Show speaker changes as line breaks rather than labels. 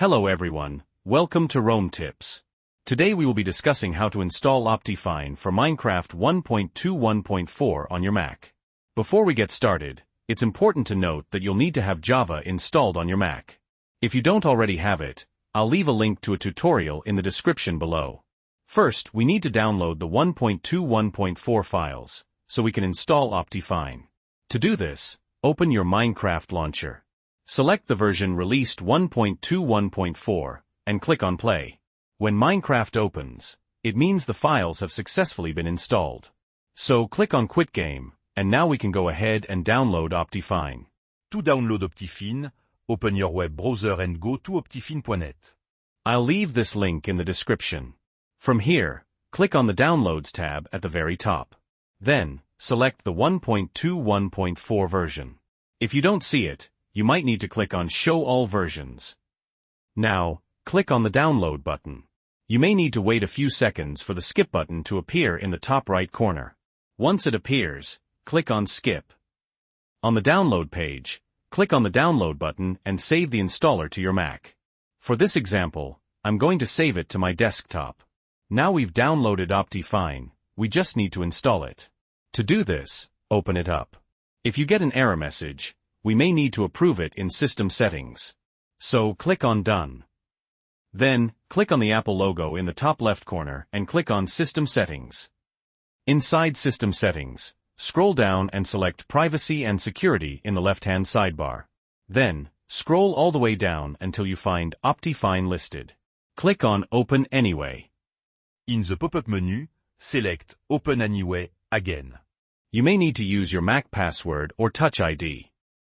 Hello everyone, welcome to Rome Tips. Today we will be discussing how to install OptiFine for Minecraft 1.21.4 on your Mac. Before we get started, it's important to note that you'll need to have Java installed on your Mac. If you don't already have it, I'll leave a link to a tutorial in the description below. First, we need to download the 1.21.4 files, so we can install OptiFine. To do this, open your Minecraft launcher. Select the version released 1.21.4, and click on Play. When Minecraft opens, it means the files have successfully been installed. So click on Quit Game, and now we can go ahead and download OptiFine.
To download OptiFine, open your web browser and go to optifine.net.
I'll leave this link in the description. From here, click on the Downloads tab at the very top. Then, select the 1.21.4 version. If you don't see it, you might need to click on Show All Versions. Now, click on the Download button. You may need to wait a few seconds for the Skip button to appear in the top right corner. Once it appears, click on Skip. On the download page, click on the Download button and save the installer to your Mac. For this example, I'm going to save it to my desktop. Now we've downloaded OptiFine, we just need to install it. To do this, open it up. If you get an error message, we may need to approve it in System Settings. So click on Done. Then, click on the Apple logo in the top left corner and click on System Settings. Inside System Settings, scroll down and select Privacy and Security in the left-hand sidebar. Then, scroll all the way down until you find OptiFine listed. Click on Open Anyway.
In the pop-up menu, select Open Anyway again.
You may need to use your Mac password or Touch ID.